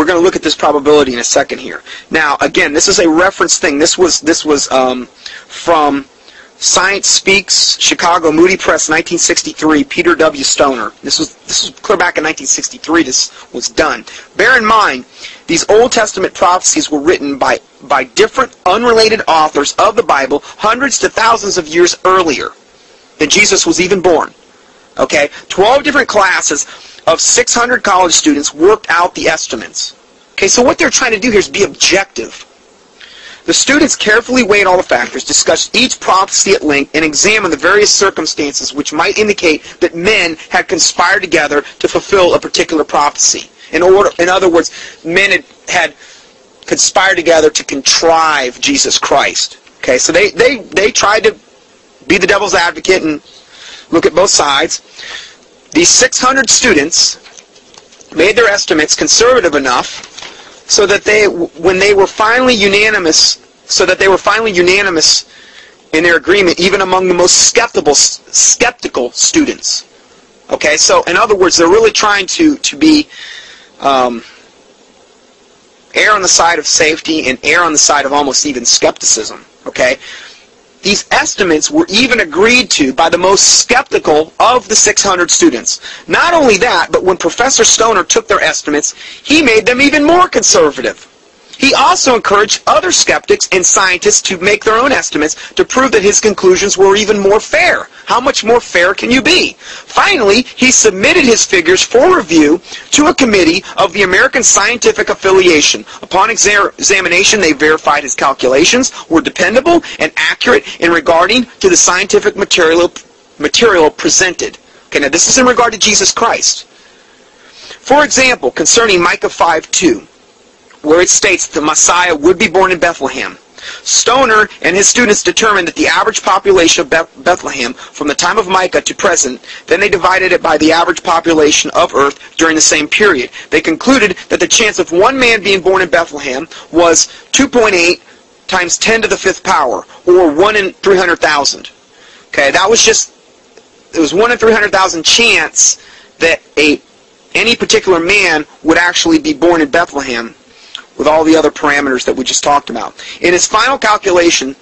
going to look at this probability in a second here. Now, again, this is a reference thing. This was from Science Speaks, Chicago, Moody Press, 1963, Peter W. Stoner. This was clear back in 1963 this was done. Bear in mind, these Old Testament prophecies were written by different unrelated authors of the Bible hundreds to thousands of years earlier than Jesus was even born. Okay? 12 different classes of 600 college students worked out the estimates. Okay, so what they're trying to do here is be objective. The students carefully weighed all the factors, discussed each prophecy at length, and examined the various circumstances which might indicate that men had conspired together to fulfill a particular prophecy. In other words, men had conspired together to contrive Jesus Christ. Okay, so they tried to be the devil's advocate and look at both sides. These 600 students made their estimates conservative enough so that they were finally unanimous in their agreement, even among the most skeptical students. Okay, so in other words, they're really trying to be err on the side of safety and err on the side of almost even skepticism. Okay. These estimates were even agreed to by the most skeptical of the 600 students. Not only that, but when Professor Stoner took their estimates, he made them even more conservative. He also encouraged other skeptics and scientists to make their own estimates to prove that his conclusions were even more fair. How much more fair can you be? Finally, he submitted his figures for review to a committee of the American Scientific Affiliation. Upon examination, they verified his calculations were dependable and accurate in regarding to the scientific material presented. Okay, now this is in regard to Jesus Christ. For example, concerning Micah 5:2, where it states the Messiah would be born in Bethlehem. Stoner and his students determined that the average population of Bethlehem from the time of Micah to present, then they divided it by the average population of Earth during the same period. They concluded that the chance of one man being born in Bethlehem was 2.8 times 10 to the 5th power, or 1 in 300,000. Okay, it was 1 in 300,000 chance that any particular man would actually be born in Bethlehem, with all the other parameters that we just talked about. In his final calculation,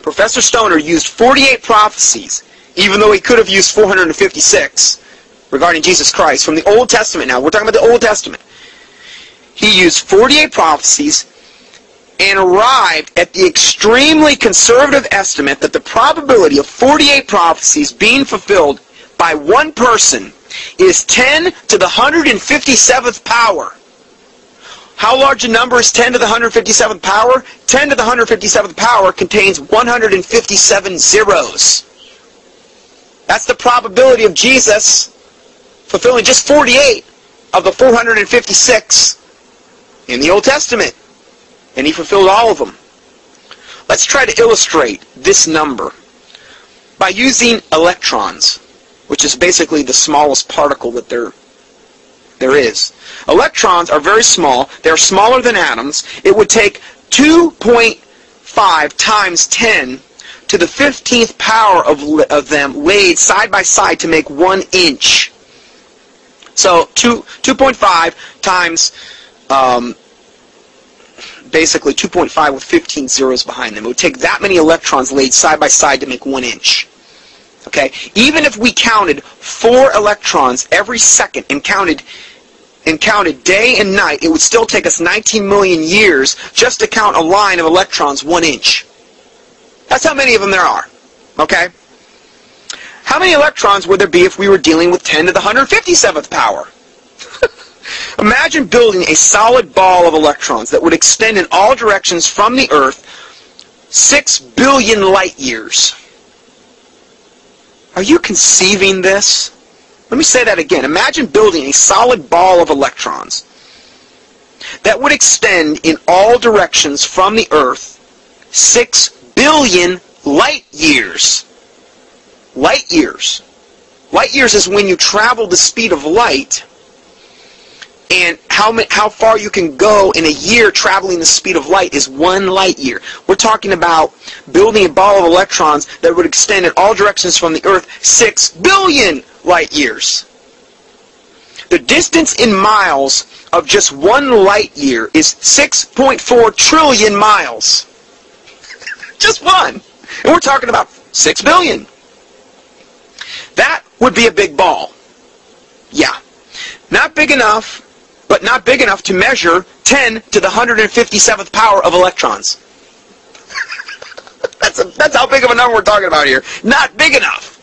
Professor Stoner used 48 prophecies, even though he could have used 456 regarding Jesus Christ from the Old Testament. Now, we're talking about the Old Testament. He used 48 prophecies and arrived at the extremely conservative estimate that the probability of 48 prophecies being fulfilled by one person is 10 to the 157th power. How large a number is 10 to the 157th power? 10 to the 157th power contains 157 zeros. That's the probability of Jesus fulfilling just 48 of the 456 in the Old Testament. And he fulfilled all of them. Let's try to illustrate this number by using electrons, which is basically the smallest particle that there is. Electrons are very small. They're smaller than atoms. It would take 2.5 times 10 to the 15th power of them laid side by side to make 1 inch. So 2.5 times basically 2.5 with 15 zeros behind them. It would take that many electrons laid side by side to make 1 inch. Okay? Even if we counted 4 electrons every second and counted day and night, it would still take us 19 million years just to count a line of electrons 1 inch. That's how many of them there are. Okay? How many electrons would there be if we were dealing with 10 to the 157th power? Imagine building a solid ball of electrons that would extend in all directions from the Earth 6 billion light years. Are you conceiving this? Let me say that again. Imagine building a solid ball of electrons that would extend in all directions from the Earth 6 billion light years. Light years. Light years is when you travel the speed of light, and how far you can go in a year traveling the speed of light is 1 light year. We're talking about building a ball of electrons that would extend in all directions from the Earth 6 billion light years. The distance in miles of just 1 light year is 6.4 trillion miles. Just one. And we're talking about 6 billion. That would be a big ball. Yeah. Not big enough, but not big enough to measure 10 to the 157th power of electrons. That's how big of a number we're talking about here. Not big enough.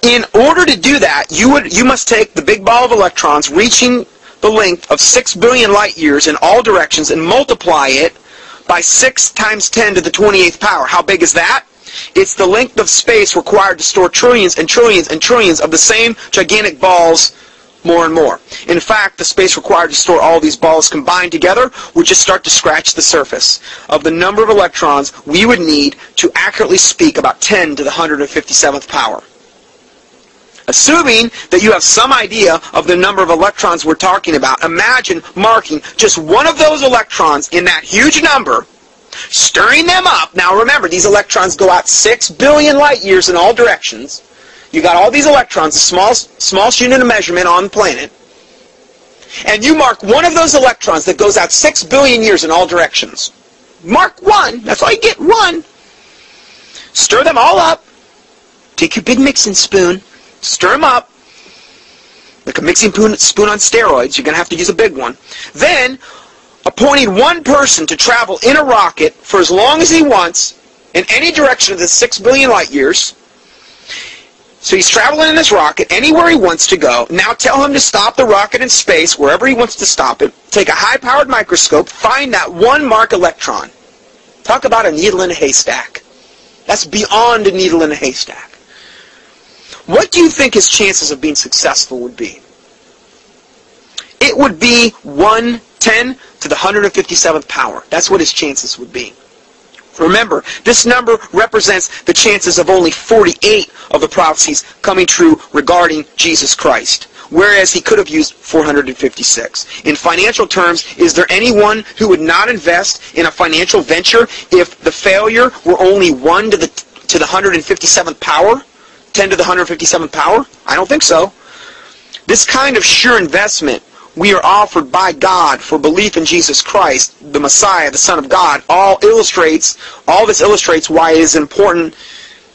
In order to do that, you must take the big ball of electrons reaching the length of 6 billion light years in all directions and multiply it by 6 times 10 to the 28th power. How big is that? It's the length of space required to store trillions and trillions and trillions of the same gigantic balls more and more. In fact, the space required to store all these balls combined together would just start to scratch the surface of the number of electrons we would need to accurately speak about 10 to the 157th power. Assuming that you have some idea of the number of electrons we're talking about, imagine marking just one of those electrons in that huge number, stirring them up. Now remember, these electrons go out 6 billion light years in all directions. You got all these electrons, the smallest unit of measurement on the planet, and you mark one of those electrons that goes out 6 billion years in all directions. Mark one. That's all you get, one. Stir them all up. Take your big mixing spoon. Stir them up. Like a mixing spoon on steroids. You're going to have to use a big one. Then, appointing one person to travel in a rocket for as long as he wants in any direction of the 6 billion light years. So he's traveling in this rocket anywhere he wants to go. Now tell him to stop the rocket in space wherever he wants to stop it. Take a high-powered microscope. Find that one mark electron. Talk about a needle in a haystack. That's beyond a needle in a haystack. What do you think his chances of being successful would be? It would be 1/10 to the 157th power. That's what his chances would be. Remember, this number represents the chances of only 48 of the prophecies coming true regarding Jesus Christ, whereas he could have used 456. In financial terms, is there anyone who would not invest in a financial venture if the failure were only 1 to the 157th power? 10 to the 157th power? I don't think so. This kind of sure investment we are offered by God for belief in Jesus Christ, the Messiah, the Son of God, all this illustrates why it is important,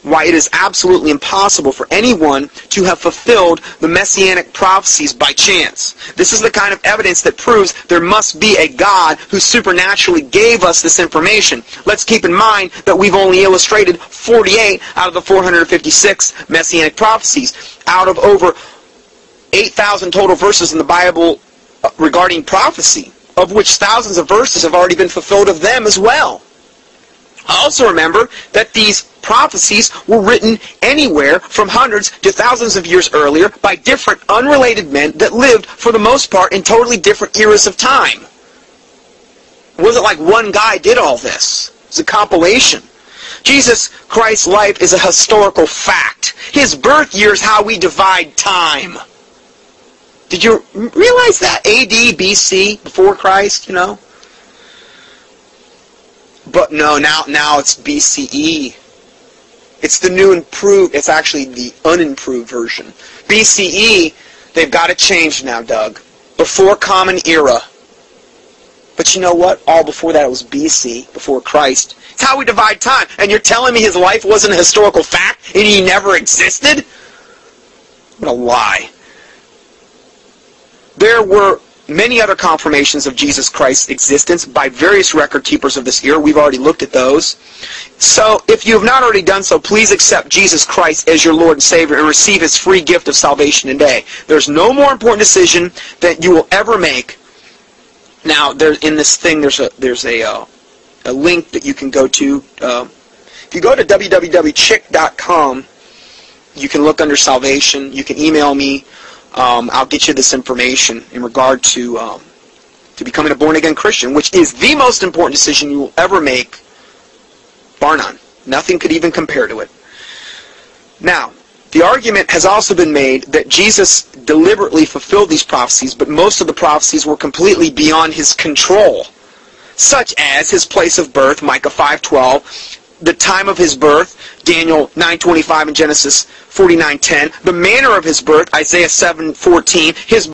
why it is absolutely impossible for anyone to have fulfilled the messianic prophecies by chance. This is the kind of evidence that proves there must be a God who supernaturally gave us this information. Let's keep in mind that we've only illustrated 48 out of the 456 messianic prophecies. Out of over 8,000 total verses in the Bible regarding prophecy, of which thousands of verses have already been fulfilled of them as well. Also remember that these prophecies were written anywhere from hundreds to thousands of years earlier by different unrelated men that lived for the most part in totally different eras of time. It wasn't like one guy did all this. It was a compilation. Jesus Christ's life is a historical fact. His birth year is how we divide time. Did you realize that? AD, BC, before Christ, you know? But no, now it's BCE. It's the new improved, it's actually the unimproved version. BCE, they've got to change now, Doug. Before Common Era. But you know what? All before that it was BC, before Christ. It's how we divide time. And you're telling me his life wasn't a historical fact and he never existed? What a lie. There were many other confirmations of Jesus Christ's existence by various record keepers of this era. We've already looked at those. So, if you have not already done so, please accept Jesus Christ as your Lord and Savior and receive His free gift of salvation today. There's no more important decision that you will ever make. Now, in this thing, there's a link that you can go to. If you go to www.chick.com, you can look under salvation. You can email me. I'll get you this information in regard to becoming a born-again Christian, which is the most important decision you will ever make, bar none. Nothing could even compare to it. Now, the argument has also been made that Jesus deliberately fulfilled these prophecies, but most of the prophecies were completely beyond His control, such as His place of birth, Micah 5:12, the time of His birth, Daniel 9:25 and Genesis 49:10, the manner of his birth, Isaiah 7:14, his